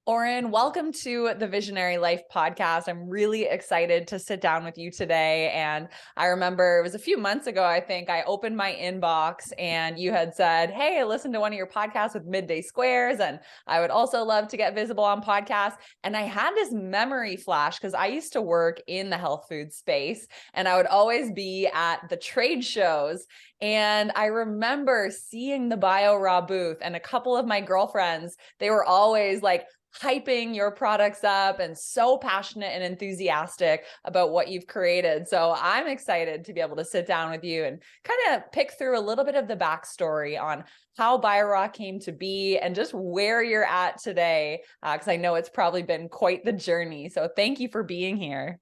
Oren, welcome to the Visionary Life podcast. I'm really excited to sit down with you today. And I remember it was a few months ago, I think I opened my inbox and you had said, hey, I listened to one of your podcasts with Midday Squares, and I would also love to get visible on podcasts. And I had this memory flash because I used to work in the health food space and I would always be at the trade shows. And I remember seeing the BIORAW booth, and a couple of my girlfriends, they were always like, hyping your products up and so passionate and enthusiastic about what you've created. So I'm excited to be able to sit down with you and kind of pick through a little bit of the backstory on how BIORAW came to be and just where you're at today, because I know it's probably been quite the journey. So thank you for being here.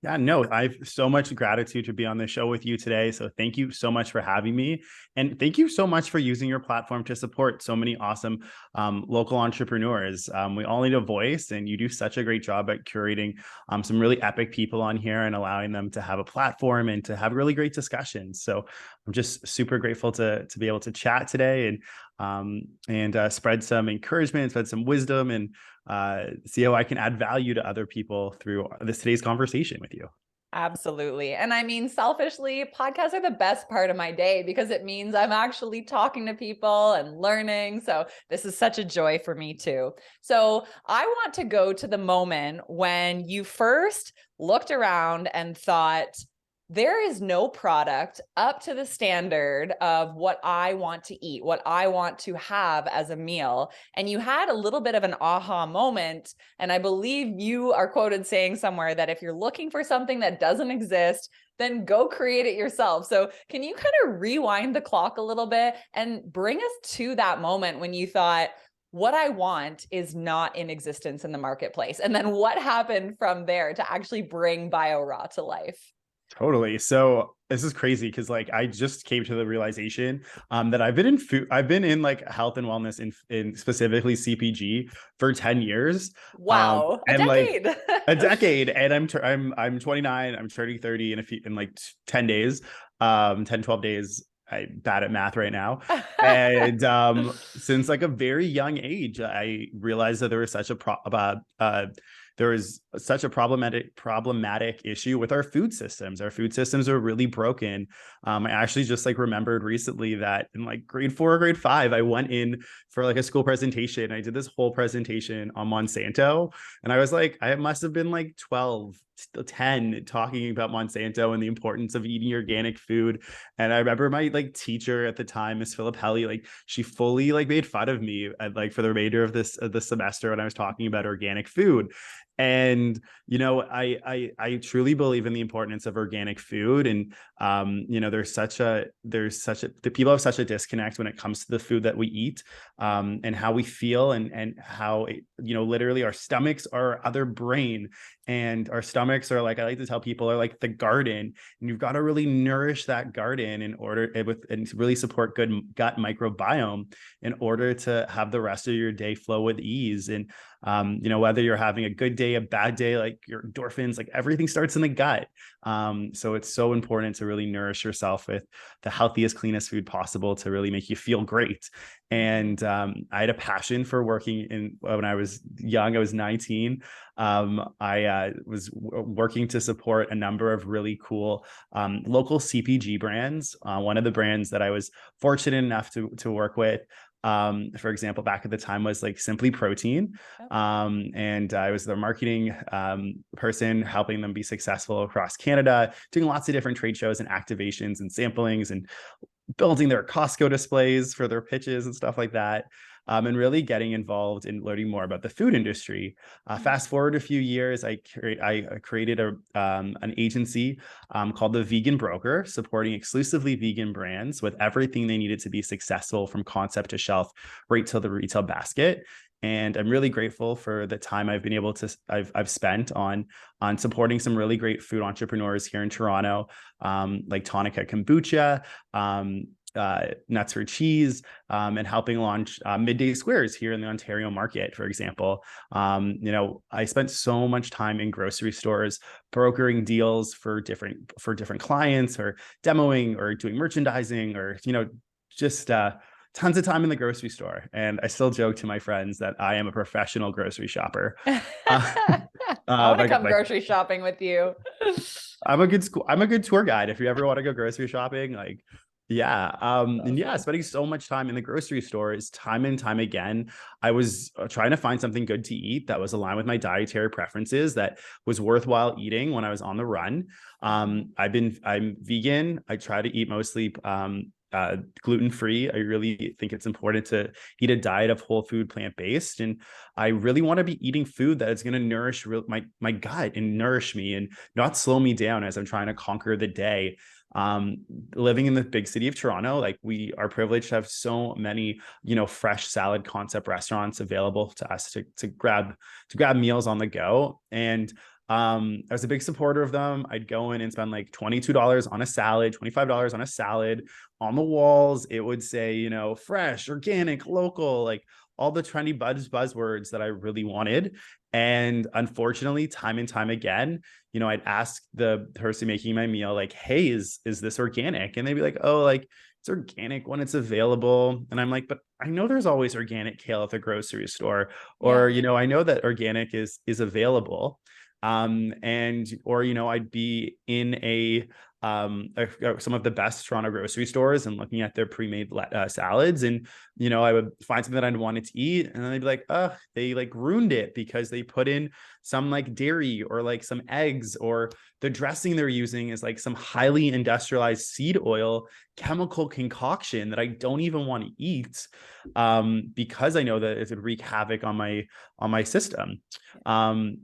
Yeah, no, I've so much gratitude to be on the show with you today. So thank you so much for having me. And thank you so much for using your platform to support so many awesome local entrepreneurs. We all need a voice, and you do such a great job at curating some really epic people on here and allowing them to have a platform and to have really great discussions. So I'm just super grateful to be able to chat today and spread some encouragement, spread some wisdom, and see how I can add value to other people through today's conversation with you. Absolutely. And I mean, selfishly, podcasts are the best part of my day because it means I'm actually talking to people and learning. So this is such a joy for me too. So I want to go to the moment when you first looked around and thought, there is no product up to the standard of what I want to eat, what I want to have as a meal. And you had a little bit of an aha moment. And I believe you are quoted saying somewhere that if you're looking for something that doesn't exist, then go create it yourself. So can you kind of rewind the clock a little bit and bring us to that moment when you thought, what I want is not in existence in the marketplace? And then what happened from there to actually bring BIORAW to life? Totally. So this is crazy because like I just came to the realization that I've been in food, I've been in like health and wellness in specifically CPG for 10 years. Wow, a And like decade. a decade. And I'm 29, I'm turning 30 in like 10 days, 10, 12 days. I'm bad at math right now. And since like a very young age, I realized that there was such a problematic issue with our food systems. Our food systems are really broken. I actually just like remembered recently that in like grade 4 or grade 5, I went in for like a school presentation. I did this whole presentation on Monsanto, and I was like, I must have been like 12, 10, talking about Monsanto and the importance of eating organic food. And I remember my like teacher at the time, Miss Filippelli, like she fully like made fun of me like for the remainder of the semester when I was talking about organic food. And I truly believe in the importance of organic food. And the people have such a disconnect when it comes to the food that we eat, and how we feel, and how literally our stomachs are our other brain, and our stomachs are, like I like to tell people, are like the garden, and you've got to really nourish that garden and really support good gut microbiome in order to have the rest of your day flow with ease. And whether you're having a good day, a bad day, like your endorphins, like everything starts in the gut. So it's so important to really nourish yourself with the healthiest, cleanest food possible to really make you feel great. And I had a passion for working when I was young. I was 19. I was working to support a number of really cool local CPG brands. One of the brands that I was fortunate enough to work with, for example, back at the time, was like Simply Protein. And I was the marketing person, helping them be successful across Canada, doing lots of different trade shows and activations and samplings, and building their Costco displays for their pitches and stuff like that. And really getting involved in learning more about the food industry. Fast forward a few years, I created an agency called The Vegan Broker, supporting exclusively vegan brands with everything they needed to be successful from concept to shelf, right to the retail basket. And I'm really grateful for the time I've been able to I've spent on supporting some really great food entrepreneurs here in Toronto, like Tonica Kombucha, Nuts for Cheese, and helping launch Midday Squares here in the Ontario market, for example. I spent so much time in grocery stores brokering deals for different clients, or demoing, or doing merchandising, or just tons of time in the grocery store. And I still joke to my friends that I am a professional grocery shopper. Uh, I want to come like grocery shopping with you. I'm a good tour guide. If you ever want to go grocery shopping, like, yeah. And yeah, Awesome. spending so much time in the grocery store is time and time again. I was trying to find something good to eat that was aligned with my dietary preferences, that was worthwhile eating when I was on the run. I'm vegan. I try to eat mostly gluten-free. I really think it's important to eat a diet of whole food, plant-based. And I really want to be eating food that is going to nourish my gut and nourish me and not slow me down as I'm trying to conquer the day. Living in the big city of Toronto, like, we are privileged to have so many, fresh salad concept restaurants available to us to grab meals on the go. And I was a big supporter of them. I'd go in and spend like $22 on a salad, $25 on a salad. On the walls, it would say, fresh, organic, local, like all the trendy buzzwords that I really wanted. And unfortunately, time and time again, I'd ask the person making my meal, like, hey, is this organic? And they'd be like, oh, like, it's organic when it's available. And I'm like, but I know there's always organic kale at the grocery store, or, Yeah. I know that organic is available. I'd be in some of the best Toronto grocery stores and looking at their pre-made salads, and I would find something that I'd wanted to eat, and then they'd be like, oh, they like ruined it because they put in some like dairy or like some eggs, or the dressing they're using is like some highly industrialized seed oil chemical concoction that I don't even want to eat, because I know that it would wreak havoc on my system.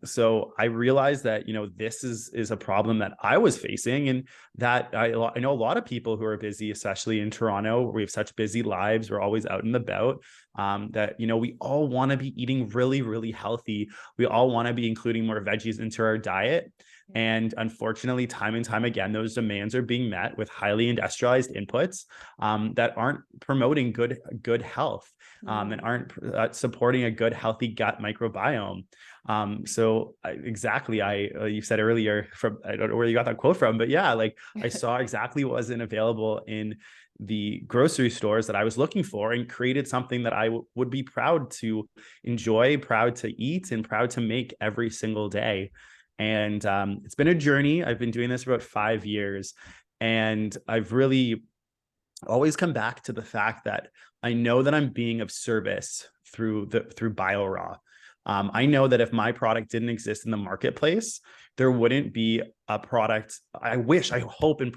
So I realized that, this is a problem that I was facing, and that I know a lot of people who are busy, especially in Toronto, where we have such busy lives. We're always out and about. That, we all want to be eating really, really healthy. We all want to be including more veggies into our diet. And unfortunately, time and time again, those demands are being met with highly industrialized inputs that aren't promoting good health, and aren't supporting a good, healthy gut microbiome. Exactly, you said earlier, I don't know where you got that quote from, but yeah, like, I saw exactly what wasn't available in the grocery stores that I was looking for, and created something that I would be proud to enjoy, proud to eat, and proud to make every single day. And it's been a journey. I've been doing this for about 5 years, and I've really always come back to the fact that I know that I'm being of service through BioRaw. I know that if my product didn't exist in the marketplace, there wouldn't be a product. I wish, I hope, and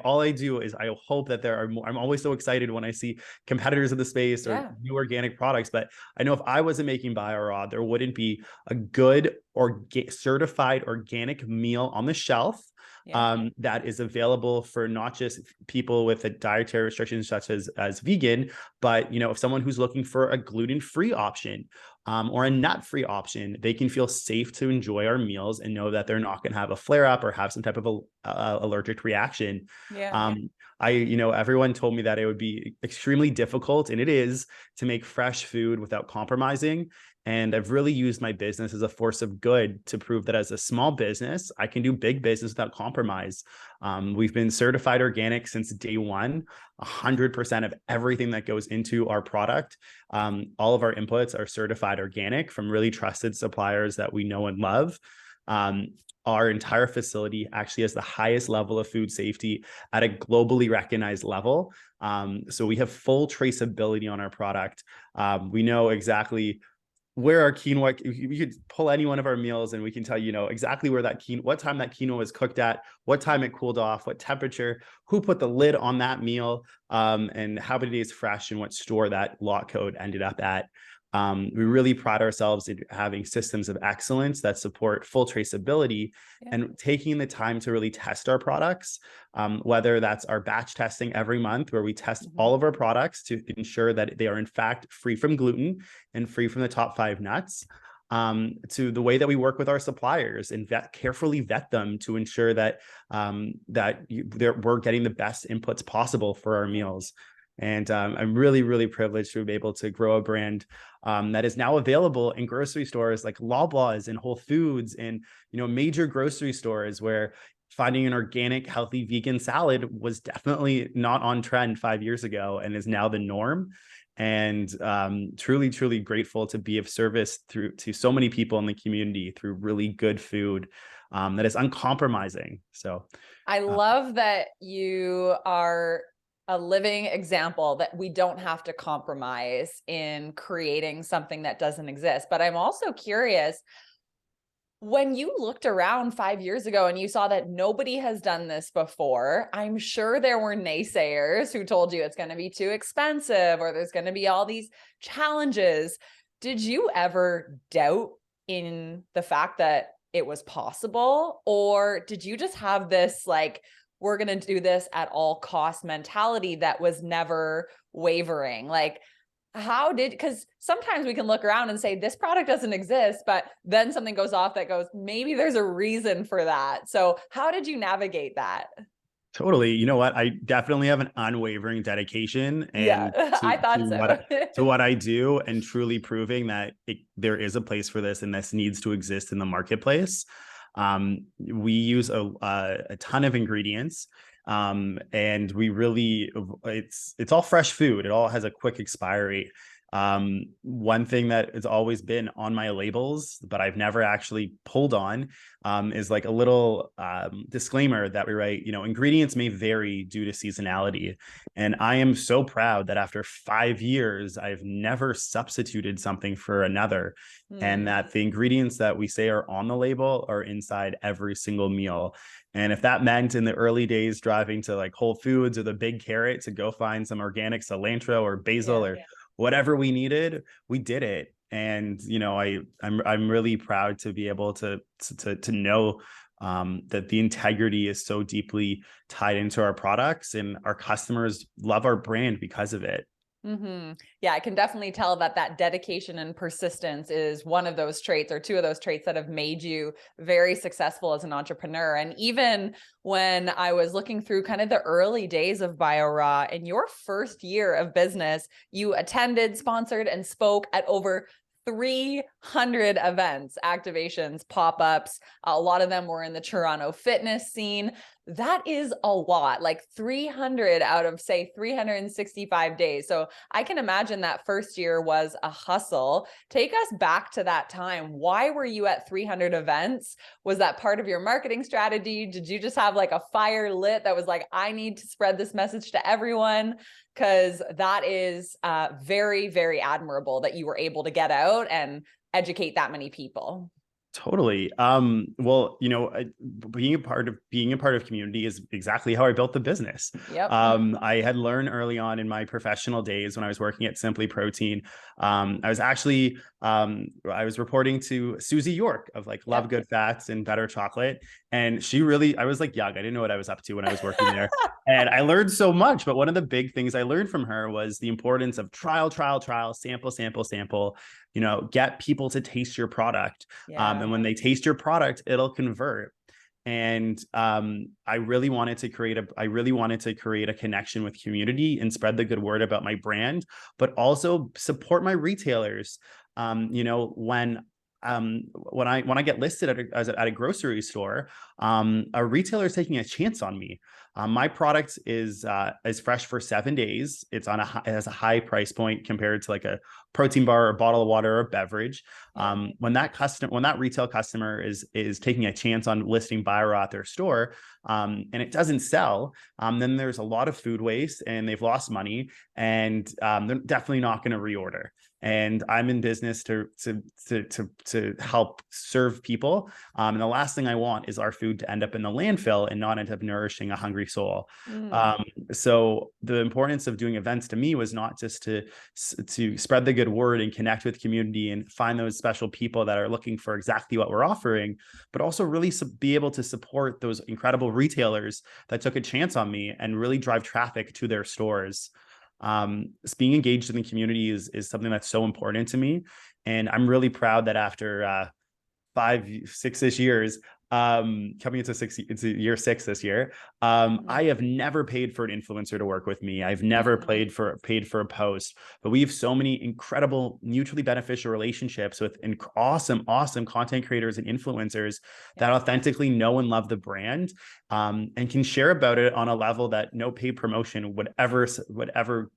all I do is I hope that there are more. I'm always so excited when I see competitors in the space or new organic products. But I know if I wasn't making BioRaw, there wouldn't be a good or certified organic meal on the shelf. That is available for not just people with a dietary restrictions such as vegan, but if someone who's looking for a gluten-free option, or a nut-free option, they can feel safe to enjoy our meals and know that they're not going to have a flare-up or have some type of allergic reaction. Everyone told me that it would be extremely difficult, and it is, to make fresh food without compromising. And I've really used my business as a force of good to prove that as a small business, I can do big business without compromise. We've been certified organic since day one. 100% of everything that goes into our product, all of our inputs are certified organic from really trusted suppliers that we know and love. Our entire facility actually has the highest level of food safety at a globally recognized level. So we have full traceability on our product. We know exactly where our quinoa, we could pull any one of our meals and we can tell exactly where that quinoa, what time that quinoa was cooked at, what time it cooled off, what temperature, who put the lid on that meal, and how many days fresh and what store that lot code ended up at. We really pride ourselves in having systems of excellence that support full traceability and taking the time to really test our products, whether that's our batch testing every month, where we test all of our products to ensure that they are in fact free from gluten and free from the top 5 nuts, to the way that we work with our suppliers and carefully vet them to ensure that we're getting the best inputs possible for our meals. And I'm really, really privileged to be able to grow a brand that is now available in grocery stores like Loblaws and Whole Foods and major grocery stores, where finding an organic, healthy vegan salad was definitely not on trend 5 years ago and is now the norm. And truly, truly grateful to be of service to so many people in the community through really good food that is uncompromising. So I love that you are a living example that we don't have to compromise in creating something that doesn't exist. But I'm also curious, when you looked around 5 years ago and you saw that nobody has done this before, I'm sure there were naysayers who told you it's going to be too expensive or there's going to be all these challenges. Did you ever doubt in the fact that it was possible? Or did you just have this, like, we're going to do this at all cost mentality that was never wavering? Like, because sometimes we can look around and say this product doesn't exist, but then something goes off that goes, maybe there's a reason for that. So how did you navigate that? totally. You know what? I definitely have an unwavering dedication Yeah, and I thought so. to what I do, and truly proving that there is a place for this and this needs to exist in the marketplace. We use a ton of ingredients, and we really, it's all fresh food. It all has a quick expiry. One thing that has always been on my labels, but I've never actually pulled on, is like a little disclaimer that we write, ingredients may vary due to seasonality. And I am so proud that after 5 years, I've never substituted something for another. And that the ingredients that we say are on the label are inside every single meal. And if that meant in the early days driving to like Whole Foods or the Big Carrot to go find some organic cilantro or basil or whatever we needed, we did it. And I'm really proud to be able to know that the integrity is so deeply tied into our products, and our customers love our brand because of it. Yeah, I can definitely tell that dedication and persistence is one of those traits, or two of those traits, that have made you very successful as an entrepreneur. And even when I was looking through kind of the early days of BIORAW, in your first year of business, you attended, sponsored, and spoke at over 300 events, activations, pop-ups. A lot of them were in the Toronto fitness scene. That is a lot, like 300 out of, say, 365 days. So I can imagine that first year was a hustle. Take us back to that time. Why were you at 300 events? Was that part of your marketing strategy? Did you just have like a fire lit that was like, I need to spread this message to everyone? Because that is very, very admirable that you were able to get out and educate that many people. Totally. Well, being a part of community is exactly how I built the business. Yep. I had learned early on in my professional days when I was working at Simply Protein. I was reporting to Susie York of like Love Good Fats and Better Chocolate. And I was like young. I didn't know what I was up to when I was working there. And I learned so much. But one of the big things I learned from her was the importance of trial, sample, sample, sample. Get people to taste your product. And when they taste your product, it'll convert. And I really wanted to create a connection with community and spread the good word about my brand, but also support my retailers. When I get listed at a grocery store, a retailer is taking a chance on me. My product is fresh for 7 days. It has a high price point compared to like a protein bar or a bottle of water or a beverage. When that retail customer is taking a chance on listing BIORAW at their store, and it doesn't sell, then there's a lot of food waste and they've lost money, and they're definitely not going to reorder. And I'm in business to help serve people. And the last thing I want is our food to end up in the landfill and not end up nourishing a hungry soul. So the importance of doing events to me was not just to spread the good word and connect with community and find those special people that are looking for exactly what we're offering, but also really be able to support those incredible retailers that took a chance on me and really drive traffic to their stores. Being engaged in the community is something that's so important to me. And I'm really proud that after 5, 6-ish years, coming into year 6 this year. I have never paid for an influencer to work with me. I've never paid for a post, but we have so many incredible mutually beneficial relationships with awesome content creators and influencers that authentically know and love the brand, and can share about it on a level that no paid promotion would ever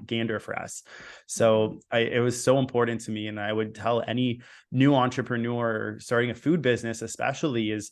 gander for us. So it was so important to me. And I would tell any new entrepreneur starting a food business, especially, is,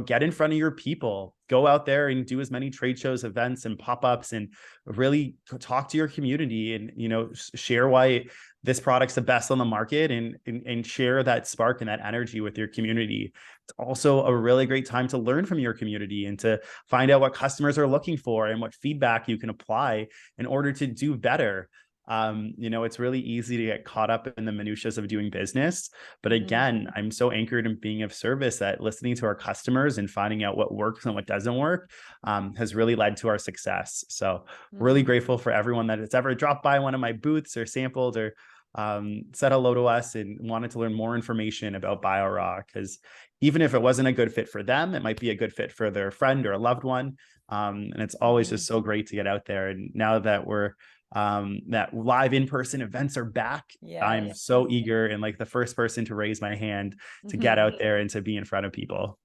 get in front of your people, go out there and do as many trade shows, events, and pop-ups, and really talk to your community, and, share why this product's the best on the market, and share that spark and that energy with your community. It's also a really great time to learn from your community and to find out what customers are looking for and what feedback you can apply in order to do better. It's really easy to get caught up in the minutiae of doing business. But again, I'm so anchored in being of service that listening to our customers and finding out what works and what doesn't work has really led to our success. So really grateful for everyone that has ever dropped by one of my booths or sampled or said hello to us and wanted to learn more information about BIORAW, because even if it wasn't a good fit for them, it might be a good fit for their friend or a loved one. And it's always just so great to get out there. And now that we're that live in-person events are back, I'm so eager and like the first person to raise my hand to get out there and to be in front of people.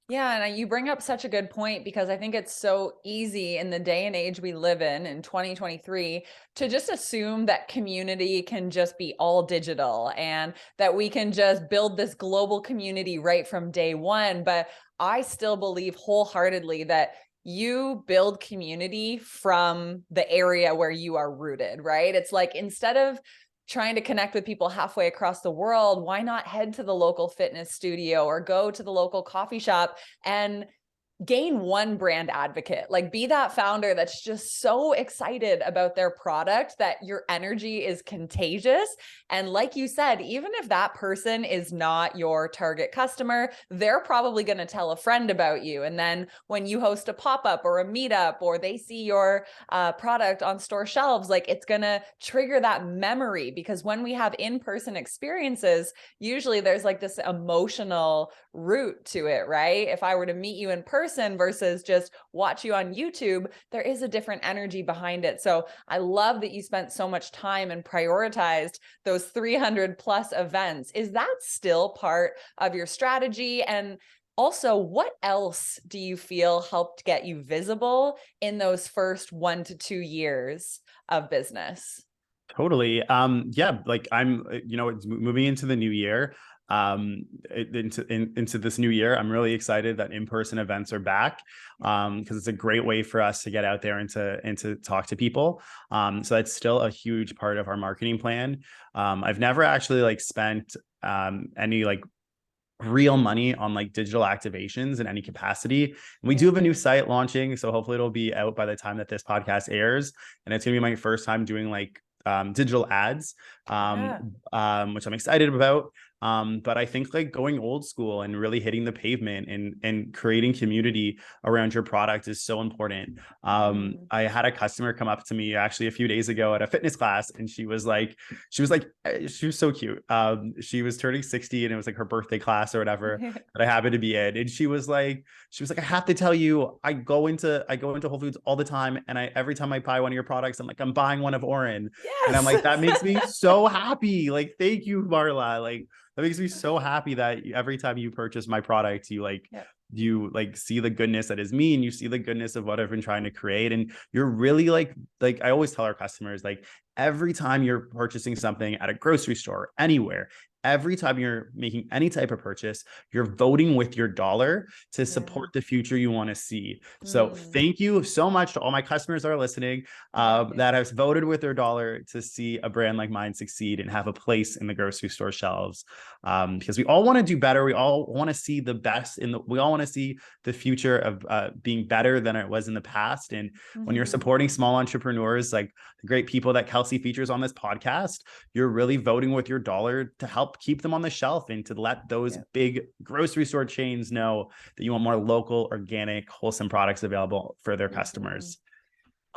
Yeah, and you bring up such a good point, because I think it's so easy in the day and age we live in 2023, to just assume that community can just be all digital and that we can just build this global community right from day one. But I still believe wholeheartedly that you build community from the area where you are rooted, right? It's like, instead of trying to connect with people halfway across the world, why not head to the local fitness studio or go to the local coffee shop and gain one brand advocate? Like, be that founder that's just so excited about their product that your energy is contagious. And like you said, even if that person is not your target customer, they're probably going to tell a friend about you. And then when you host a pop-up or a meetup, or they see your product on store shelves, like, it's going to trigger that memory. Because when we have in-person experiences, usually there's like this emotional root to it, right? If I were to meet you in person versus just watch you on YouTube, there is a different energy behind it. So I love that you spent so much time and prioritized those 300 plus events. Is that still part of your strategy? And also, what else do you feel helped get you visible in those first 1 to 2 years of business? Totally. Yeah, like I'm, it's moving into the new year. Into this new year, I'm really excited that in-person events are back, because it's a great way for us to get out there and to talk to people. So that's still a huge part of our marketing plan. I've never actually like spent any like real money on like digital activations in any capacity. And we do have a new site launching, so hopefully it'll be out by the time that this podcast airs, and it's gonna be my first time doing like digital ads, which I'm excited about. But I think like going old school and really hitting the pavement and creating community around your product is so important. I had a customer come up to me actually a few days ago at a fitness class, and she was so cute. She was turning 60, and it was like her birthday class or whatever that I happened to be in. And she was like, I have to tell you, I go into Whole Foods all the time, and every time I buy one of your products, I'm like, I'm buying one of Oren. And I'm like, that makes me so happy. Like, thank you, Marla. Like, that makes me so happy that every time you purchase my product, you like see the goodness that is me, and you see the goodness of what I've been trying to create. And you're really like I always tell our customers, like, every time you're purchasing something at a grocery store, anywhere, every time you're making any type of purchase, you're voting with your dollar to support the future you want to see. So thank you so much to all my customers that are listening, that have voted with their dollar to see a brand like mine succeed and have a place in the grocery store shelves. Because we all want to do better. We all want to see the best we all want to see the future of being better than it was in the past. And when you're supporting small entrepreneurs, like the great people that Kelsey features on this podcast, you're really voting with your dollar to help keep them on the shelf and to let those big grocery store chains know that you want more local, organic, wholesome products available for their customers.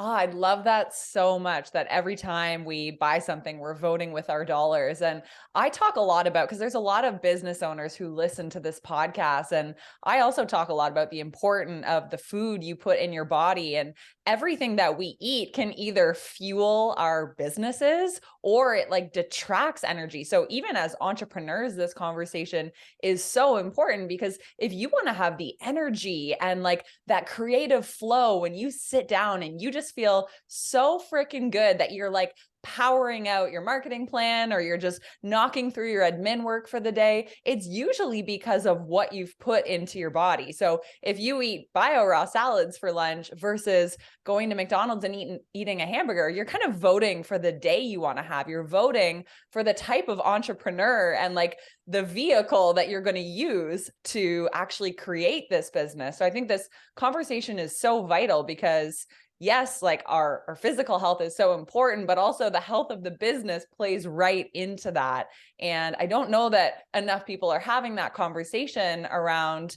Oh, I love that so much, that every time we buy something, we're voting with our dollars. And I talk a lot about, because there's a lot of business owners who listen to this podcast. And I also talk a lot about the importance of the food you put in your body. And everything that we eat can either fuel our businesses or it like detracts energy. So even as entrepreneurs, this conversation is so important, because if you want to have the energy and like that creative flow when you sit down and you just feel so freaking good that you're like powering out your marketing plan, or you're just knocking through your admin work for the day, it's usually because of what you've put into your body. So if you eat BIORAW salads for lunch versus going to McDonald's and eating a hamburger, you're kind of voting for the day you want to have. You're voting for the type of entrepreneur and like the vehicle that you're going to use to actually create this business. So I think this conversation is so vital, because yes, like our physical health is so important, but also the health of the business plays right into that. And I don't know that enough people are having that conversation around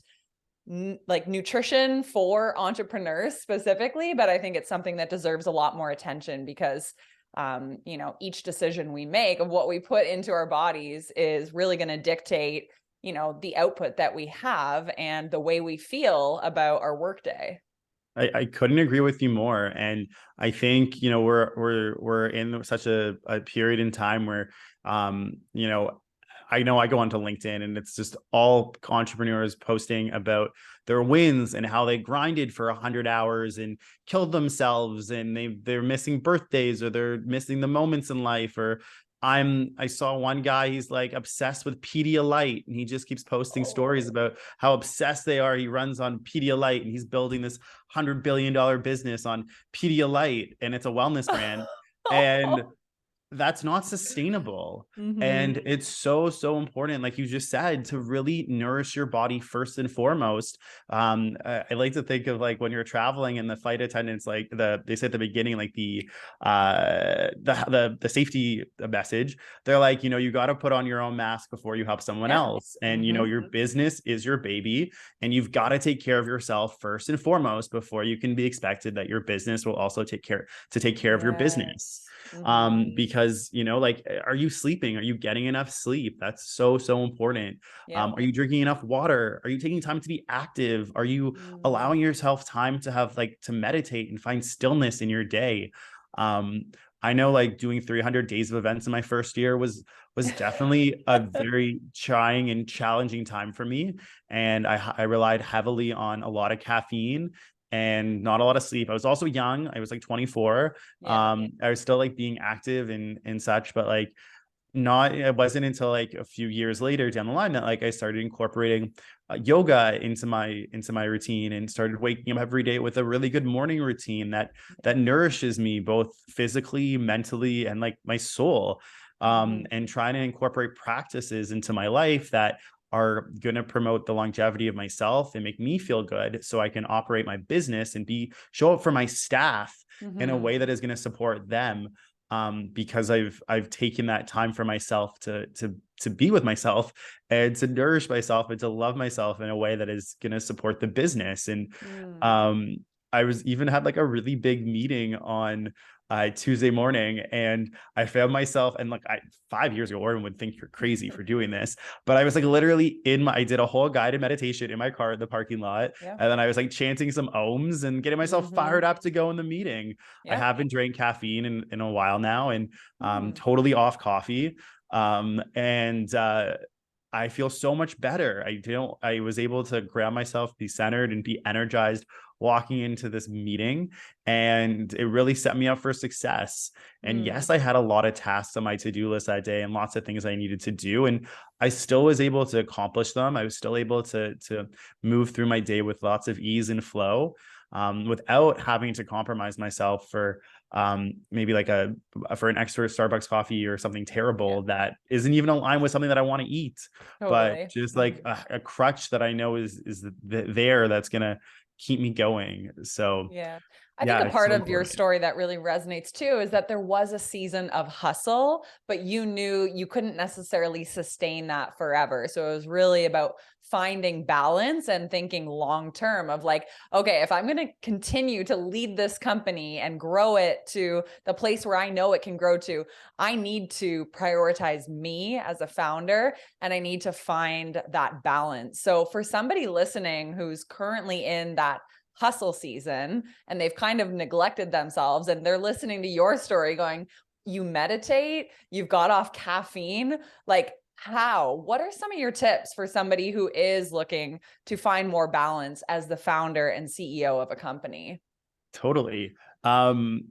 like nutrition for entrepreneurs specifically, but I think it's something that deserves a lot more attention, because each decision we make of what we put into our bodies is really going to dictate, the output that we have and the way we feel about our workday. I couldn't agree with you more. And I think, we're in such a period in time where, I know I go onto LinkedIn and it's just all entrepreneurs posting about their wins and how they grinded for 100 hours and killed themselves, and they're missing birthdays, or they're missing the moments in life. Or I saw one guy, he's like obsessed with Pedialyte, and he just keeps posting stories about how obsessed they are. He runs on Pedialyte and he's building this $100 billion business on Pedialyte, and it's a wellness brand. And that's not sustainable. And Mm-hmm. it's so important, like you just said, to really nourish your body first and foremost. I like to think of like when you're traveling and the flight attendants, like they say at the beginning, like the safety message, they're like, you got to put on your own mask before you help someone Yeah. else. And Mm-hmm. your business is your baby, and you've got to take care of yourself first and foremost before you can be expected that your business will also take care of your business. Yes. Mm-hmm. Because like, are you sleeping? Are you getting enough sleep? That's so important. Yep. Are you drinking enough water? Are you taking time to be active? Are you Mm. allowing yourself time to have like to meditate and find stillness in your day? I know, like, doing 300 days of events in my first year was definitely a very trying and challenging time for me, and I relied heavily on a lot of caffeine and not a lot of sleep. I was also young. I was like 24. Yeah. I was still like being active and such, but like not, it wasn't until like a few years later down the line that like I started incorporating yoga into my routine, and started waking up every day with a really good morning routine that nourishes me both physically, mentally, and like my soul. Mm-hmm. And trying to incorporate practices into my life that are going to promote the longevity of myself and make me feel good, so I can operate my business and show up for my staff in a Mm-hmm. way that is going to support them. Because I've taken that time for myself to be with myself and to nourish myself and to love myself in a way that is going to support the business. And Mm. um, I was even had like a really big meeting on Tuesday morning, and I found myself, and like 5 years ago, Oren would think you're crazy for doing this, but I was like literally I did a whole guided meditation in my car in the parking lot, Yeah. and then I was like chanting some ohms and getting myself Mm-hmm. fired up to go in the meeting. I Yep. haven't drank caffeine in a while now, and Mm. totally off coffee. And I feel so much better. I was able to ground myself, be centered, and be energized walking into this meeting. And it really set me up for success. And Mm. yes, I had a lot of tasks on my to-do list that day and lots of things I needed to do. And I still was able to accomplish them. I was still able to move through my day with lots of ease and flow, without having to compromise myself for maybe like for an extra Starbucks coffee or something Yeah. terrible that isn't even aligned with something that I want to eat, but Totally. just Mm. like a crutch that I know is there that's gonna keep me going. So Yeah. I think Yeah, a it's part so of your important. story that really resonates too is that there was a season of hustle, but you knew you couldn't necessarily sustain that forever. So it was really about finding balance and thinking long term of like, okay, if I'm going to continue to lead this company and grow it to the place where I know it can grow to, I need to prioritize me as a founder and I need to find that balance. So for somebody listening who's currently in that hustle season and they've kind of neglected themselves and they're listening to your story going, you meditate, you've got off caffeine, like how? What are some of your tips for somebody who is looking to find more balance as the founder and CEO of a company? Totally. Um,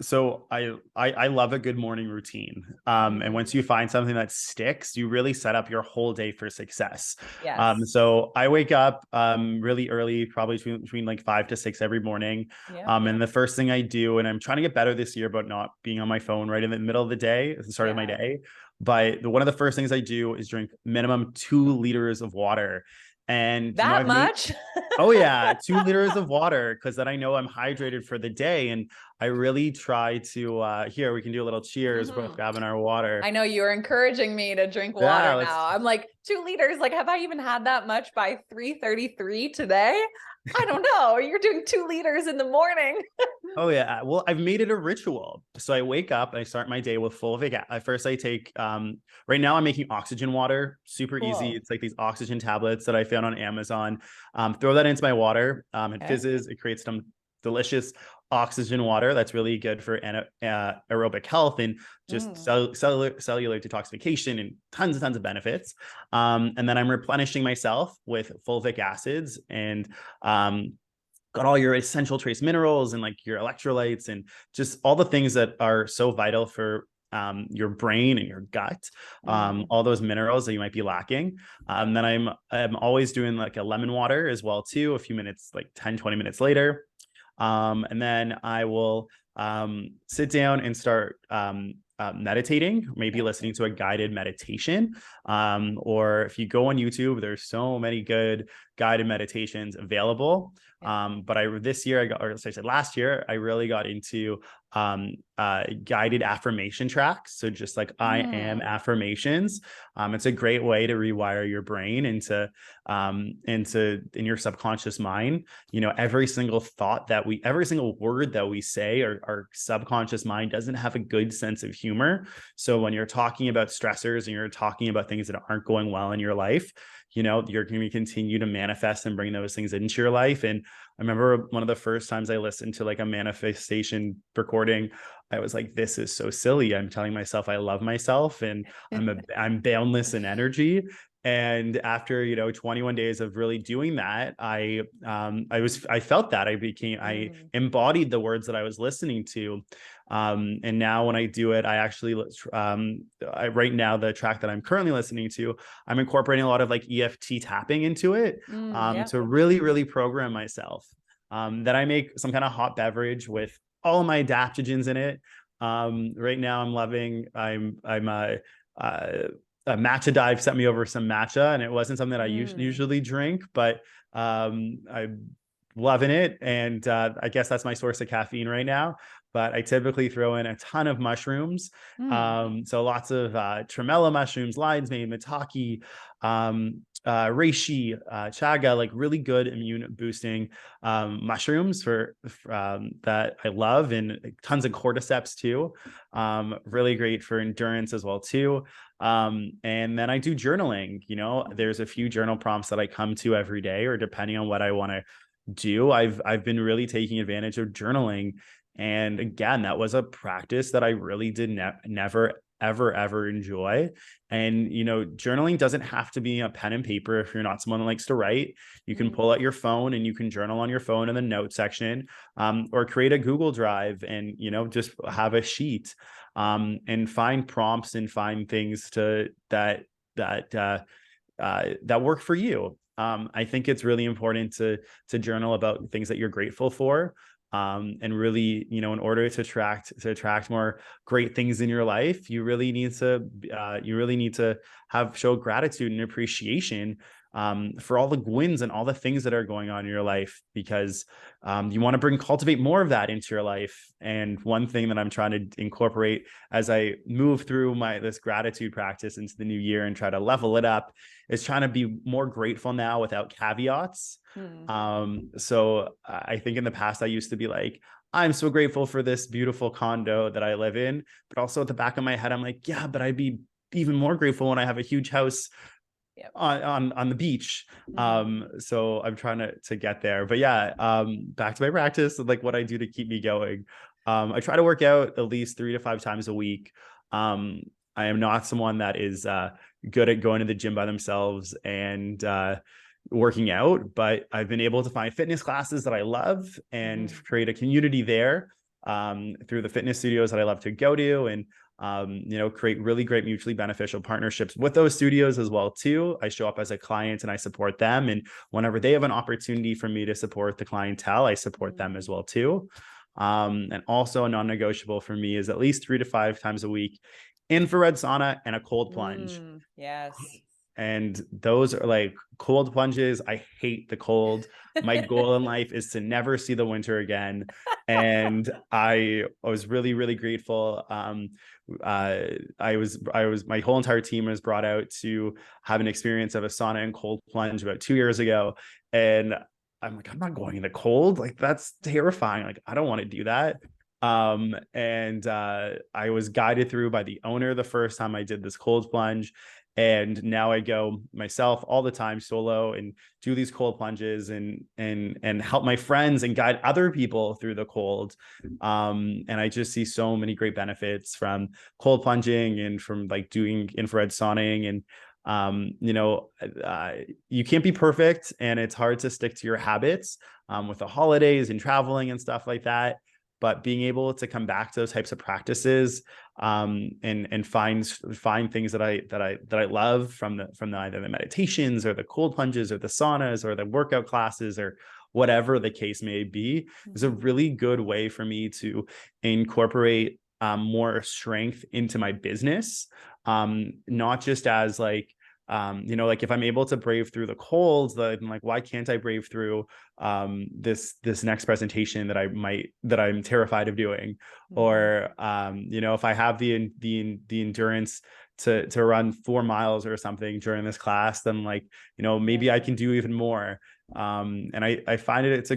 so I love a good morning routine. And once you find something that sticks, you really set up your whole day for success. Yes. So I wake up really early, probably between like 5 to 6 every morning. Yeah. And the first thing I do, and I'm trying to get better this year about not being on my phone right in the middle of the day, at the start of my Yeah. day. But one of the first things I do is drink minimum 2 liters of water. And That I've made much? Oh yeah, 2 liters of water because then I know I'm hydrated for the day. And I really try to here we can do a little cheers, both Mhm. grabbing our water. I know you're encouraging me to drink Yeah, water let's now. I'm like 2 liters. Like, have I even had that much by 3:33 today? I don't know. You're doing 2 liters in the morning. Oh yeah. Well, I've made it a ritual. So I wake up and I start my day with full vig. First I take right now I'm making oxygen water, super easy. Cool. It's like these oxygen tablets that I found on Amazon. Throw that into my water. It Okay. fizzes, it creates some delicious oxygen water that's really good for aerobic health and just Mm. cellular detoxification and tons of benefits. And then I'm replenishing myself with fulvic acids and got all your essential trace minerals and like your electrolytes and just all the things that are so vital for your brain and your gut, Mm. all those minerals that you might be lacking. Then I'm always doing like a lemon water as well too, a few minutes, like 10-20 minutes later. And then I will sit down and start meditating, maybe Okay. listening to a guided meditation. Or if you go on YouTube, there's so many good guided meditations available. Yeah. But this year, or as I said, last year, I really got into guided affirmation tracks. So just like I am Mm. affirmations. It's a great way to rewire your brain into in your subconscious mind. Every single every single word that we say, our subconscious mind doesn't have a good sense of humor. So when you're talking about stressors and you're talking about things that aren't going well in your life, you're going to continue to manifest and bring those things into your life. And I remember one of the first times I listened to like a manifestation recording, I was like, this is so silly. I'm telling myself I love myself and I'm boundless in energy. And after 21 days of really doing that, I felt that I Mm. embodied the words that I was listening to. And now when I do it, I actually right now the track that I'm currently listening to, I'm incorporating a lot of like EFT tapping into it, Mm. Yep. to really program myself. That I make some kind of hot beverage with all of my adaptogens in it. Right now I'm loving I'm a matcha dive sent me over some matcha, and it wasn't something that I Mm. usually drink, but I'm loving it. And I guess that's my source of caffeine right now. But I typically throw in a ton of mushrooms. Mm. So lots of tremella mushrooms, lion's mane, maitake, reishi, chaga, like really good immune boosting mushrooms that I love, and tons of cordyceps too. Really great for endurance as well too. And then I do journaling. There's a few journal prompts that I come to every day, or depending on what I want to do. I've been really taking advantage of journaling. And again, that was a practice that I really did never ever enjoy. And journaling doesn't have to be a pen and paper. If you're not someone that likes to write, you can Mm. pull out your phone and you can journal on your phone in the note section, or create a Google Drive and just have a sheet, and find prompts and find things that work for you. I think it's really important to journal about things that you're grateful for. And really, in order to attract more great things in your life, you really need to show gratitude and appreciation. for all the wins and all the things that are going on in your life, because you want to cultivate more of that into your life. And one thing that I'm trying to incorporate as I move through this gratitude practice into the new year and try to level it up is trying to be more grateful now without caveats. So I think in the past I used to be like, I'm so grateful for this beautiful condo that I live in, but also at the back of my head, I'm like, yeah, but I'd be even more grateful when I have a huge house on the beach. So I'm trying to get there, but yeah, back to my practice, like what I do to keep me going. I try to work out at least 3 to 5 times a week. I am not someone that is good at going to the gym by themselves and working out, but I've been able to find fitness classes that I love and create a community there through the fitness studios that I love to go to, and create really great mutually beneficial partnerships with those studios as well too. I show up as a client and I support them, and whenever they have an opportunity for me to support the clientele, I support them as well too. And also a non-negotiable for me is at least 3 to 5 times a week infrared sauna and a cold plunge. Yes. And those are like cold plunges. I hate the cold. My goal in life is to never see the winter again. And I was really, really grateful. My whole entire team was brought out to have an experience of a sauna and cold plunge about 2 years ago. And I'm like, I'm not going in the cold. Like, that's terrifying. Like, I don't want to do that. I was guided through by the owner the first time I did this cold plunge. And now I go myself all the time solo and do these cold plunges and help my friends and guide other people through the cold. And I just see so many great benefits from cold plunging and from like doing infrared sauning. And you can't be perfect, and it's hard to stick to your habits with the holidays and traveling and stuff like that. But being able to come back to those types of practices and find things that I love from either the meditations or the cold plunges or the saunas or the workout classes or whatever the case may be, is a really good way for me to incorporate more strength into my business, not just as like, like if I'm able to brave through the colds, then like, why can't I brave through this next presentation that I'm terrified of doing? Or if I have the endurance to run 4 miles or something during this class, then like, maybe I can do even more. And I find it's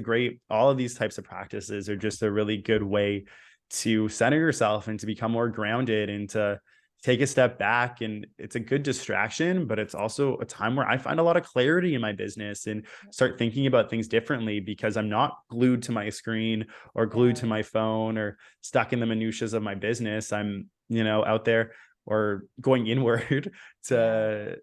all of these types of practices are just a really good way to center yourself and to become more grounded and to take a step back. And it's a good distraction, but it's also a time where I find a lot of clarity in my business and start thinking about things differently, because I'm not glued to my screen or glued to my phone or stuck in the minutiae of my business. I'm, out there or going inward to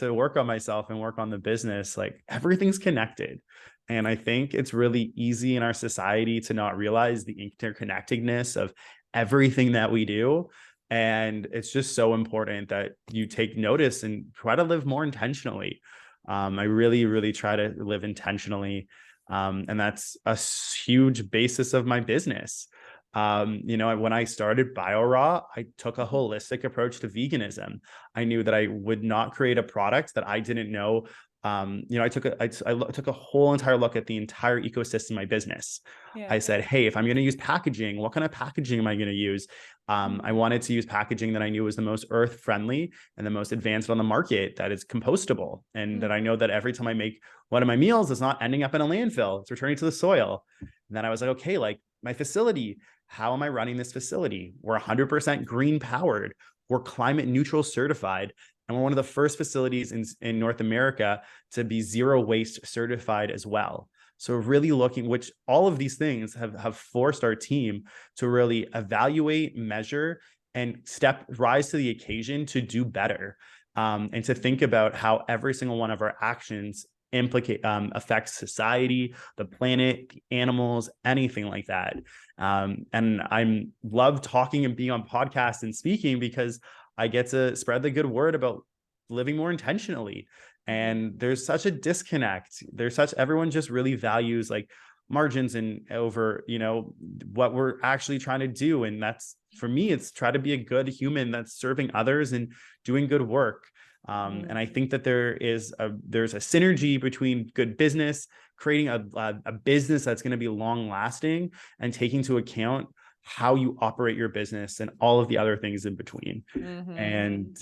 work on myself and work on the business. Like, everything's connected. And I think it's really easy in our society to not realize the interconnectedness of everything that we do. And it's just so important that you take notice and try to live more intentionally. I really, really try to live intentionally. And that's a huge basis of my business. When I started BIORAW, I took a holistic approach to veganism. I knew that I would not create a product that I didn't know. I took a whole entire look at the entire ecosystem of my business. I said, hey, if I'm going to use packaging, what kind of packaging am I going to use? I wanted to use packaging that I knew was the most earth friendly and the most advanced on the market, that is compostable. And that I know that every time I make one of my meals, it's not ending up in a landfill, it's returning to the soil. And then I was like, okay, like my facility, how am I running this facility? We're 100% green powered. We're climate neutral certified. And we're one of the first facilities in North America to be zero waste certified as well. So really looking, which all of these things have forced our team to really evaluate, measure, and rise to the occasion to do better, and to think about how every single one of our actions affects society, the planet, the animals, anything like that. And I'm love talking and being on podcasts and speaking because I get to spread the good word about living more intentionally. And there's such a disconnect. Everyone just really values like margins and over, what we're actually trying to do. And that's, for me, it's try to be a good human that's serving others and doing good work. And I think that there's a synergy between good business, creating a business that's going to be long lasting, and taking into account how you operate your business and all of the other things in between. And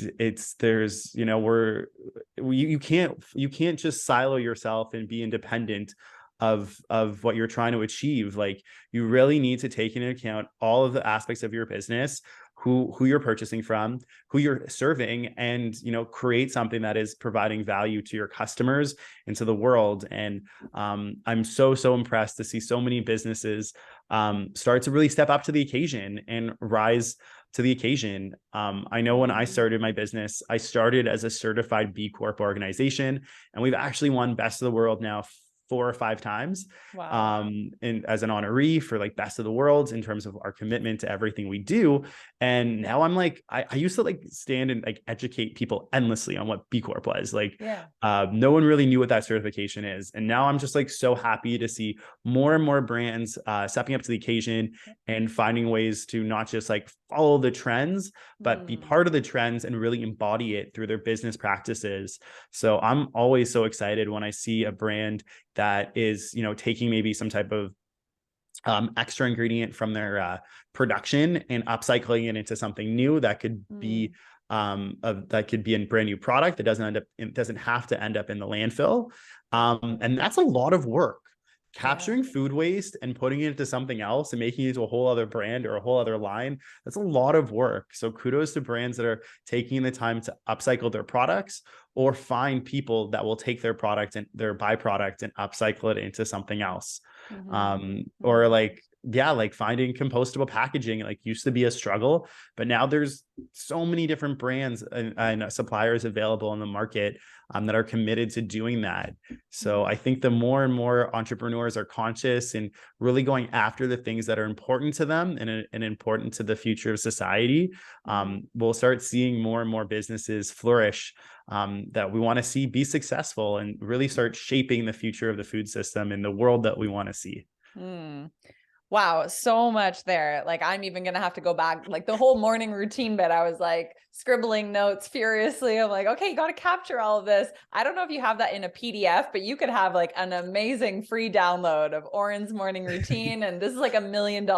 there's, you can't just silo yourself and be independent of what you're trying to achieve. Like, you really need to take into account all of the aspects of your business, who you're purchasing from, who you're serving, and create something that is providing value to your customers and to the world. And I'm so impressed to see so many businesses start to really step up to the occasion and rise to the occasion. I know when I started my business, I started as a certified B Corp organization, and we've actually won Best of the World now 4 or 5 times. Wow. And as an honoree for like Best of the World in terms of our commitment to everything we do. And now I'm like, I used to like stand and like educate people endlessly on what B Corp was. Like, no one really knew what that certification is. And now I'm just like so happy to see more and more brands stepping up to the occasion and finding ways to not just like follow the trends, but be part of the trends and really embody it through their business practices. So I'm always so excited when I see a brand that is, taking maybe some type of extra ingredient from their production and upcycling it into something new that could be that could be a brand new product that doesn't have to end up in the landfill. And that's a lot of work. Capturing food waste and putting it into something else and making it into a whole other brand or a whole other line, that's a lot of work. So kudos to brands that are taking the time to upcycle their products, or find people that will take their product and their byproduct and upcycle it into something else. Or like finding compostable packaging, like, used to be a struggle, but now there's so many different brands and suppliers available in the market that are committed to doing that. So I think the more and more entrepreneurs are conscious and really going after the things that are important to them and important to the future of society, we'll start seeing more and more businesses flourish that we want to see be successful and really start shaping the future of the food system and the world that we want to see. Wow, so much there. Like, I'm even gonna have to go back, like the whole morning routine bit. I was like scribbling notes furiously. I'm like, okay, you got to capture all of this. I don't know if you have that in a PDF, but you could have like an amazing free download of Oren's morning routine. And this is like $1 million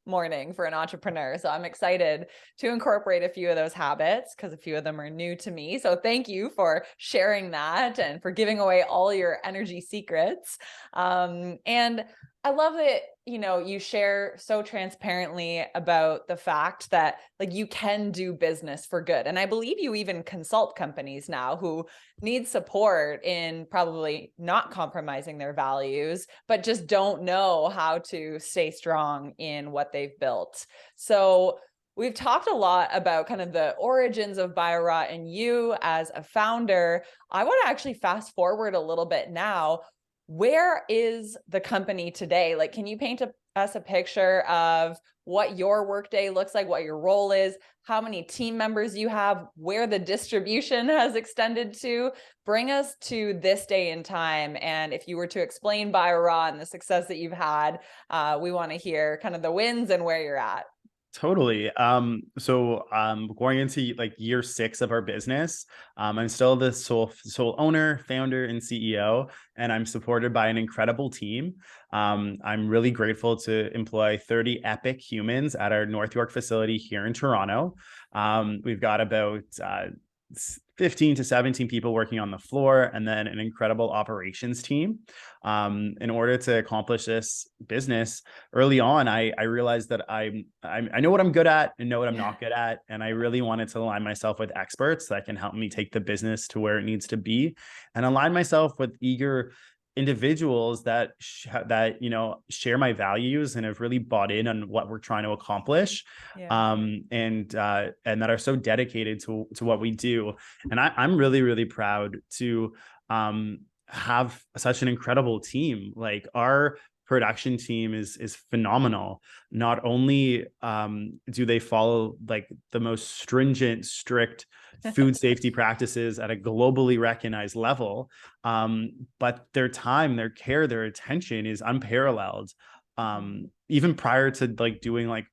morning for an entrepreneur. So I'm excited to incorporate a few of those habits, because a few of them are new to me. So thank you for sharing that and for giving away all your energy secrets. And I love that, you share so transparently about the fact that like you can do business for good. And I believe you even consult companies now who need support in probably not compromising their values, but just don't know how to stay strong in what they've built. So we've talked a lot about kind of the origins of BIORAW and you as a founder. I want to actually fast forward a little bit now. Where is the company today? Like, can you paint us a picture of what your workday looks like, what your role is, how many team members you have, where the distribution has extended to? Bring us to this day and time. And if you were to explain BIORAW and the success that you've had, we want to hear kind of the wins and where you're at. Totally. So going into like year 6 of our business, I'm still the sole owner, founder, and CEO, and I'm supported by an incredible team. I'm really grateful to employ 30 epic humans at our North York facility here in Toronto. We've got about 15 to 17 people working on the floor, and then an incredible operations team. In order to accomplish this business early on, I realized that I know what I'm good at and know what I'm not good at. And I really wanted to align myself with experts that can help me take the business to where it needs to be, and align myself with eager individuals that share my values and have really bought in on what we're trying to accomplish, and that are so dedicated to what we do. And I'm really proud to have such an incredible team. Like, our production team is phenomenal. Not only do they follow like the most stringent, strict food safety practices at a globally recognized level, but their time, their care, their attention is unparalleled. Even prior to like doing like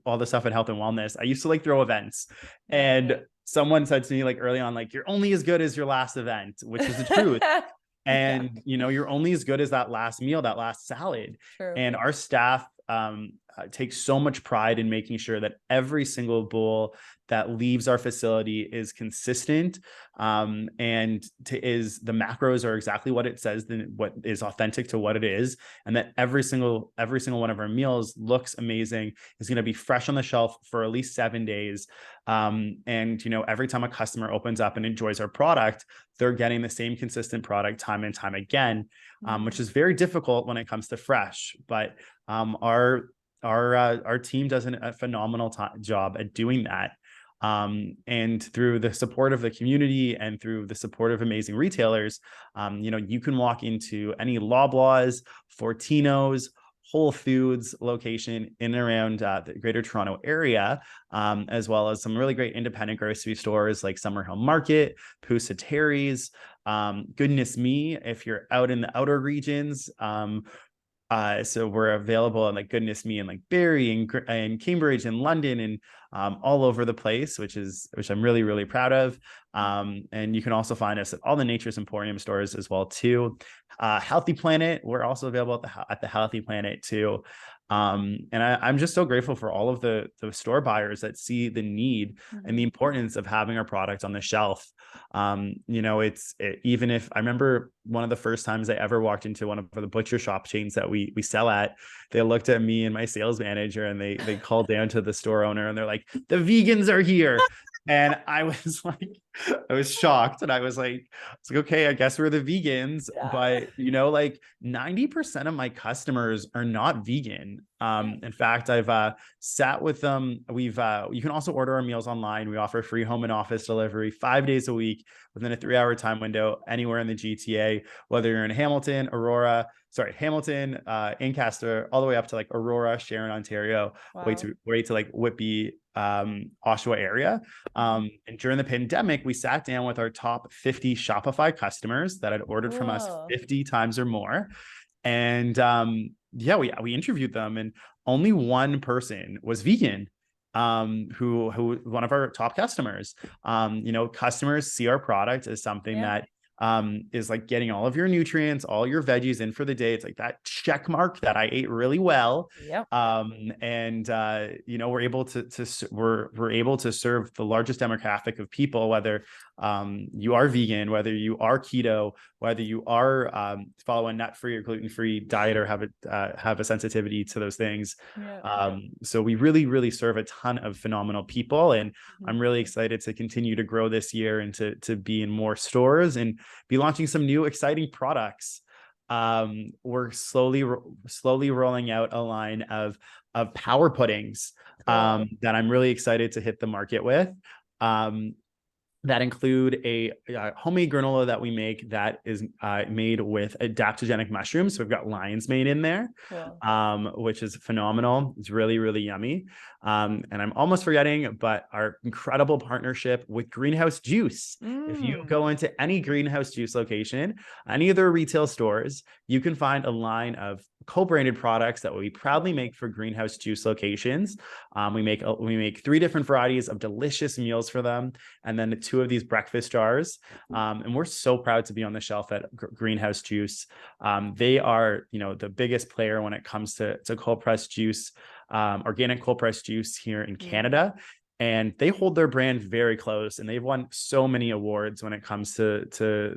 all the stuff in health and wellness, I used to like throw events, and someone said to me like early on, like, you're only as good as your last event, which is the truth. Yeah, And you're only as good as that last meal, that last salad. true. And our staff takes so much pride in making sure that every single bowl that leaves our facility is consistent, and is the macros are exactly what it says, what is authentic to what it is, and that every single one of our meals looks amazing, is going to be fresh on the shelf for at least 7 days. And every time a customer opens up and enjoys our product, they're getting the same consistent product time and time again, which is very difficult when it comes to fresh. But our team does a phenomenal job at doing that. And through the support of the community and through the support of amazing retailers, you can walk into any Loblaws, Fortinos, Whole Foods location in and around the Greater Toronto area, as well as some really great independent grocery stores like Summerhill Market, Pusateri's, Goodness Me, if you're out in the outer regions. So we're available in like Goodness Me and like Barrie and Cambridge and London and all over the place, which I'm really, really proud of. And you can also find us at all the Nature's Emporium stores as well too. Healthy Planet, we're also available at the Healthy Planet too. And I'm just so grateful for all of the store buyers that see the need and the importance of having our product on the shelf. Even if I remember one of the first times I ever walked into one of the butcher shop chains that we sell at, they looked at me and my sales manager and they called down to the store owner and they're like, the vegans are here. And I was like, I was shocked. And I was like, okay, I guess we're the vegans. Yeah. But, like 90% of my customers are not vegan. In fact, I've sat with them. You can also order our meals online. We offer free home and office delivery 5 days a week within a 3-hour time window anywhere in the GTA, whether you're in Hamilton, Ancaster, all the way up to like Aurora, Sharon, Ontario, way to like Whitby, Oshawa area. And during the pandemic, we sat down with our top 50 Shopify customers that had ordered from us 50 times or more. And we interviewed them, and only one person was vegan, who one of our top customers. Customers see our product as something that is like getting all of your nutrients, all your veggies in for the day. It's like that check mark that I ate really well. Yep. We're able to serve the largest demographic of people, whether you are vegan, whether you are keto, whether you are follow a nut-free or gluten-free diet or have a sensitivity to those things. So we really, really serve a ton of phenomenal people, and I'm really excited to continue to grow this year and to be in more stores and be launching some new exciting products. We're slowly rolling out a line of power puddings that I'm really excited to hit the market with. That include a homemade granola that we make that is made with adaptogenic mushrooms. So we've got lion's mane in there, which is phenomenal. It's really, really yummy. And I'm almost forgetting, but our incredible partnership with Greenhouse Juice. If you go into any Greenhouse Juice location, any of their retail stores, you can find a line of co-branded products that we proudly make for Greenhouse Juice locations. We make 3 different varieties of delicious meals for them, and then 2 of these breakfast jars. And we're so proud to be on the shelf at Greenhouse Juice. They are, the biggest player when it comes to cold pressed juice, organic cold pressed juice here in Canada. And they hold their brand very close, and they've won so many awards when it comes to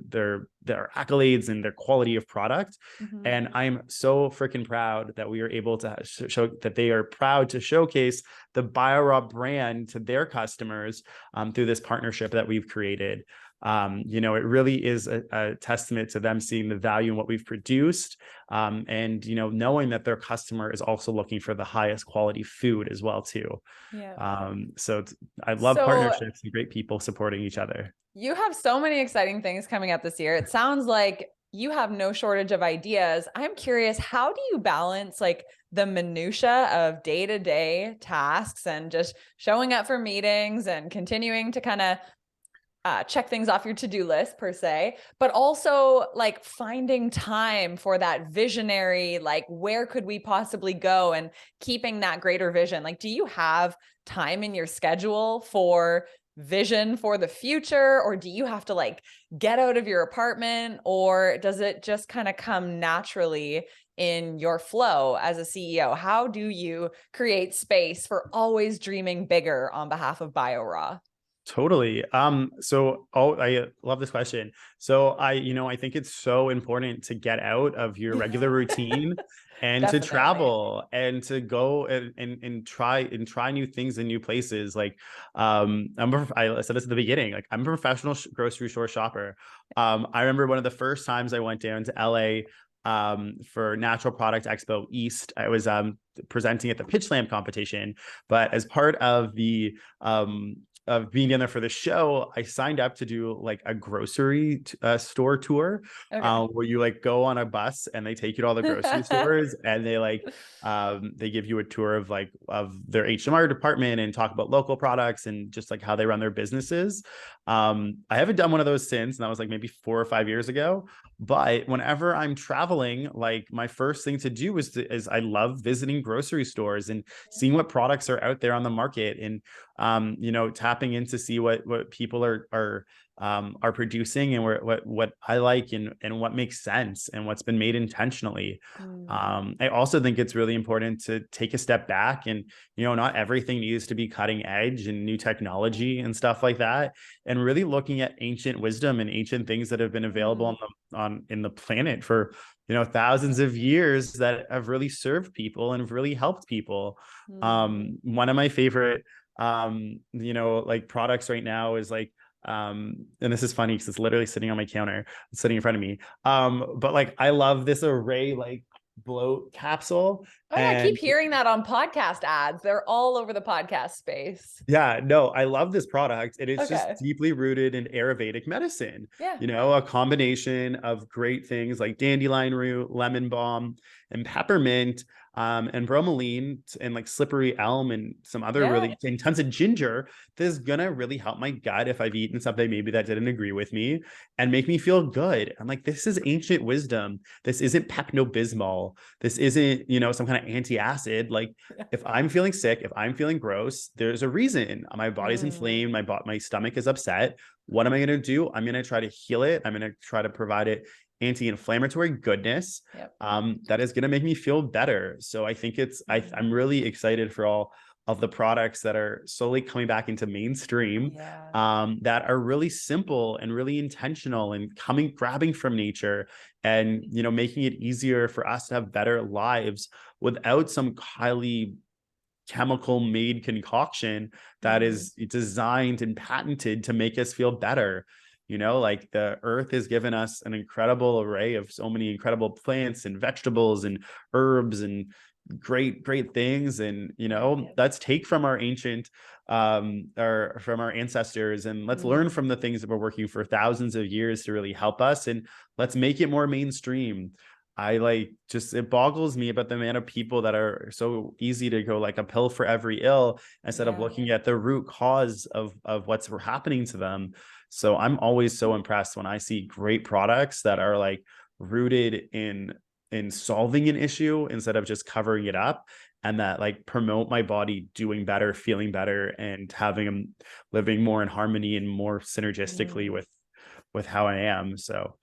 their accolades and their quality of product. And I'm so freaking proud that we are able to show that they are proud to showcase the BIORAW brand to their customers through this partnership that we've created. It really is a testament to them seeing the value in what we've produced, and knowing that their customer is also looking for the highest quality food as well too. So I love partnerships and great people supporting each other. You have so many exciting things coming up this year. It sounds like you have no shortage of ideas. I'm curious, how do you balance like the minutia of day-to-day tasks and just showing up for meetings and continuing to kind of check things off your to-do list per se, but also like finding time for that visionary, like where could we possibly go, and keeping that greater vision? Like, do you have time in your schedule for vision for the future, or do you have to like get out of your apartment, or does it just kind of come naturally in your flow as a CEO? How do you create space for always dreaming bigger on behalf of BioRaw? Totally. I love this question. So I think it's so important to get out of your regular routine and to Definitely. travel and to go and try new things in new places. Like, I said this at the beginning, like I'm a professional grocery store shopper. I remember one of the first times I went down to LA for Natural Product Expo East. I was presenting at the Pitch Slam competition, but as part of being in there for the show, I signed up to do like a grocery store tour, Okay. where you like go on a bus and they take you to all the grocery stores, and they give you a tour of their HMR department and talk about local products and just like how they run their businesses. I haven't done one of those since, and that was like maybe 4 or 5 years ago. But whenever I'm traveling, like my first thing to do is I love visiting grocery stores and seeing what products are out there on the market, and tapping in to see what people are producing, and what I like, and what makes sense, and what's been made intentionally. Mm. I also think it's really important to take a step back, and not everything needs to be cutting edge and new technology and stuff like that, and really looking at ancient wisdom and ancient things that have been available Mm. in the planet for thousands of years, that have really served people and have really helped people. Mm. One of my favorite like products right now is like, and this is funny because it's literally sitting on my counter, it's sitting in front of me. But like I love this Array like bloat capsule. Oh yeah, I keep And hearing that on podcast ads. They're all over the podcast space. yeah, no, I love this product. And it's just Okay. deeply rooted in Ayurvedic medicine. Yeah. A combination of great things like dandelion root, lemon balm, and peppermint, and bromelain, and like slippery elm, and some other Yeah. really, and tons of ginger. This is gonna really help my gut if I've eaten something maybe that didn't agree with me, and make me feel good. I'm like, this is ancient wisdom. This isn't Pepto-Bismol. This isn't, some kind of anti-acid. Like, if I'm feeling sick, if I'm feeling gross, there's a reason. My body's Mm. inflamed, my stomach is upset. What am I going to do? I'm going to try to heal it. I'm going to try to provide it anti-inflammatory goodness, Yep. that is going to make me feel better. So I think I'm really excited for all of the products that are slowly coming back into mainstream, Yeah. that are really simple and really intentional, and grabbing from nature, and making it easier for us to have better lives without some highly chemical made concoction that Mm. is designed and patented to make us feel better. Like the earth has given us an incredible array of so many incredible plants and vegetables and herbs and great things, and Yeah. let's take from our ancient, or from our ancestors, and let's learn Mm. from the things that were working for thousands of years to really help us, and let's make it more mainstream. It boggles me about the amount of people that are so easy to go like a pill for every ill, instead of Yeah. looking at the root cause of what's happening to them. So I'm always so impressed when I see great products that are like rooted in solving an issue instead of just covering it up, and that like promote my body doing better, feeling better, and having them living more in harmony and more synergistically Mm. with how I am. So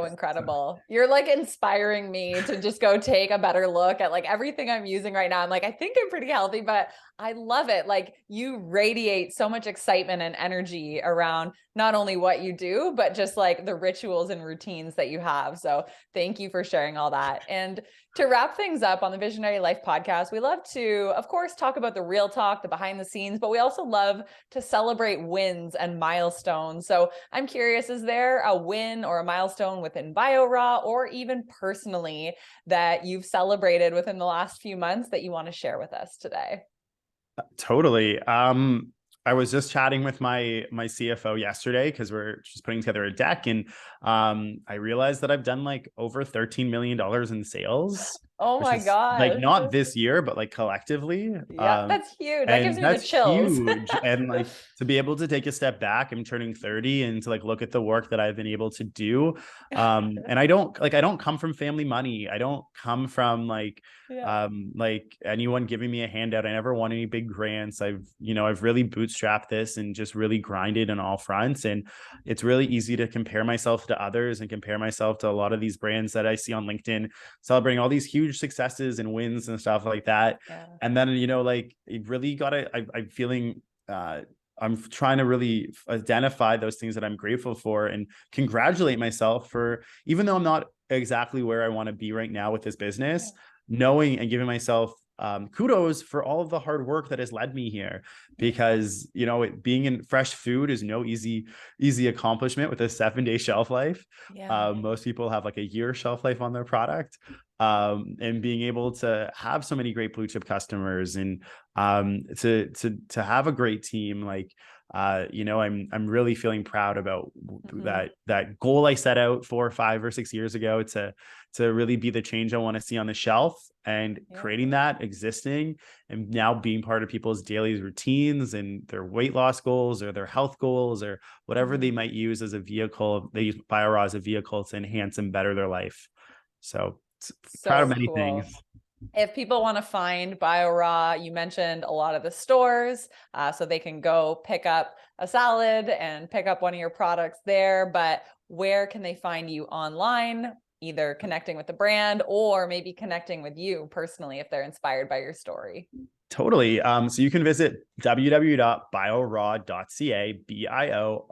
incredible. You're like inspiring me to just go take a better look at like everything I'm using right now. I'm like, I think I'm pretty healthy, but I love it. Like you radiate so much excitement and energy around not only what you do, but just like the rituals and routines that you have. So thank you for sharing all that. And to wrap things up on the Visionary Life podcast, we love to, of course, talk about the real talk, the behind the scenes, but we also love to celebrate wins and milestones. So I'm curious, is there a win or a milestone within BioRaw, or even personally, that you've celebrated within the last few months that you want to share with us today? Totally. I was just chatting with my CFO yesterday because we're just putting together a deck, and I realized that I've done like over $13 million in sales. Oh which my is like gosh. not this year, but like collectively. Yeah, that's huge. That gives And me the that's chills. huge. And like to be able to take a step back, I'm turning 30, and to like look at the work that I've been able to do. And I don't come from family money. I don't come from Yeah. like anyone giving me a handout. I never won any big grants. I've really bootstrapped this and just really grinded on all fronts. And it's really easy to compare myself to others and compare myself to a lot of these brands that I see on LinkedIn celebrating all these huge successes and wins and stuff like that. Yeah. And then, like it really I'm feeling, I'm trying to really identify those things that I'm grateful for and congratulate myself for, even though I'm not exactly where I want to be right now with this business, knowing and giving myself kudos for all of the hard work that has led me here, because being in fresh food is no easy accomplishment with a 7-day shelf life. Yeah. Most people have like a year shelf life on their product. And being able to have so many great blue chip customers, and to have a great team, I'm really feeling proud about that goal I set out 4 or 5 or 6 years ago to really be the change I want to see on the shelf, and creating that, existing, and now being part of people's daily routines and their weight loss goals or their health goals or whatever they might use as a vehicle. They use BIORAW as a vehicle to enhance and better their life. So proud of So many cool. things. If people want to find BioRaw, you mentioned a lot of the stores, so they can go pick up a salad and pick up one of your products there. But where can they find you online, either connecting with the brand or maybe connecting with you personally if they're inspired by your story? Totally. So you can visit www.bioraw.ca, BIORAW.ca,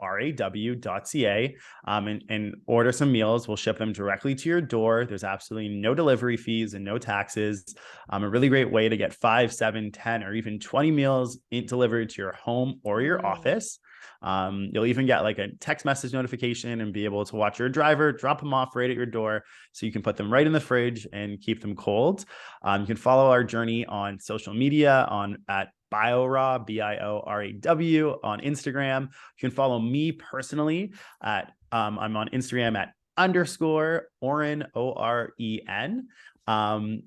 and order some meals. We'll ship them directly to your door. There's absolutely no delivery fees and no taxes. A really great way to get 5, 7, 10, or even 20 meals delivered to your home or your office. You'll even get like a text message notification and be able to watch your driver drop them off right at your door, so you can put them right in the fridge and keep them cold. You can follow our journey on social media at BIORAW, BIORAW, on Instagram. You can follow me personally at I'm on Instagram at _Oren, OREN.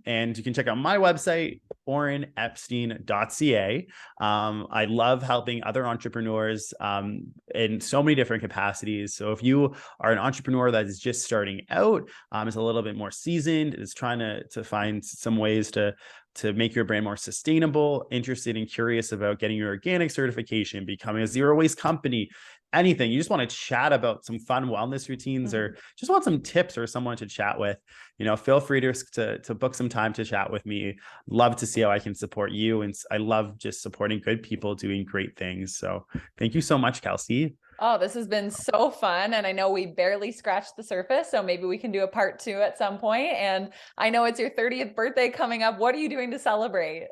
And you can check out my website, orenepstein.ca. I love helping other entrepreneurs in so many different capacities. So if you are an entrepreneur that is just starting out, is a little bit more seasoned, is trying to find some ways to make your brand more sustainable, interested and curious about getting your organic certification, becoming a zero waste company, anything, you just want to chat about some fun wellness routines, or just want some tips or someone to chat with, feel free to book some time to chat with me. Love to see how I can support you. And I love just supporting good people doing great things. So thank you so much, Kelsey. Oh, this has been so fun. And I know we barely scratched the surface, so maybe we can do a part 2 at some point. And I know it's your 30th birthday coming up. What are you doing to celebrate?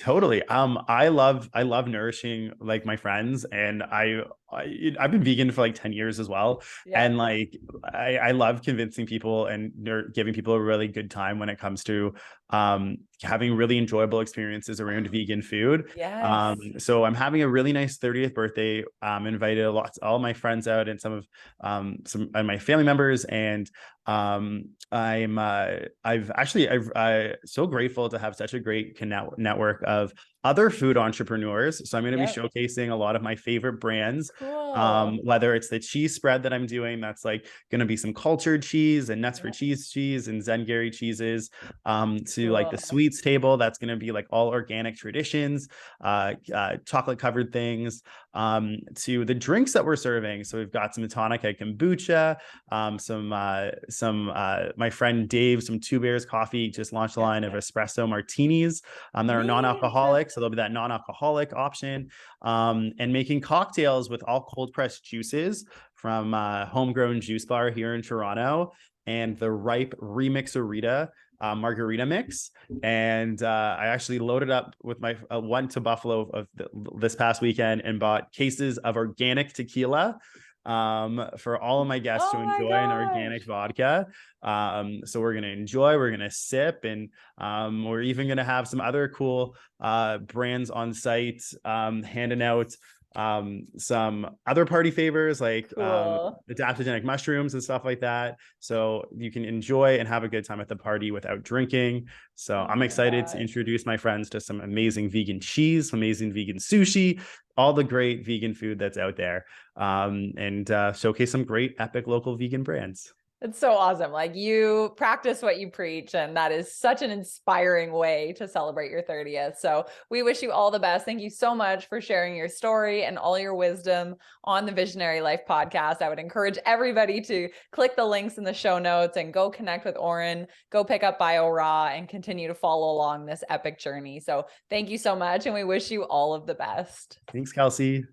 Totally. I love nourishing like my friends, and I've been vegan for like 10 years as well. Yeah. And like I love convincing people and giving people a really good time when it comes to having really enjoyable experiences around vegan food. Yes. So I'm having a really nice 30th birthday. Invited all my friends out, and some of some of my family members, and I'm so grateful to have such a great network of other food entrepreneurs. So I'm going to be showcasing a lot of my favorite brands. Cool. Whether it's the cheese spread that I'm doing, that's like going to be some cultured cheese and nuts for cheese and Zen-Gary cheeses, to like the sweets table, that's going to be like all organic traditions, chocolate covered things, to the drinks that we're serving. So we've got some Tonica kombucha, my friend Dave, some Two Bears Coffee just launched a line of espresso martinis that are non-alcoholic. So there'll be that non-alcoholic option, and making cocktails with all cold pressed juices from Homegrown Juice Bar here in Toronto, and the Ripe Remixerita margarita mix. And I actually loaded up with my went to Buffalo this past weekend and bought cases of organic tequila for all of my guests to enjoy an organic vodka. So we're going to sip, and we're even going to have some other cool brands on site handing out some other party favors like Cool. adaptogenic mushrooms and stuff like that. So you can enjoy and have a good time at the party without drinking. So Oh I'm my excited to gosh. introduce my friends to some amazing vegan cheese, some amazing vegan sushi, all the great vegan food that's out there, and showcase some great epic local vegan brands. It's so awesome. Like you practice what you preach, and that is such an inspiring way to celebrate your 30th. So we wish you all the best. Thank you so much for sharing your story and all your wisdom on the Visionary Life podcast. I would encourage everybody to click the links in the show notes and go connect with Oren, go pick up BIORAW and continue to follow along this epic journey. So thank you so much. And we wish you all of the best. Thanks, Kelsey.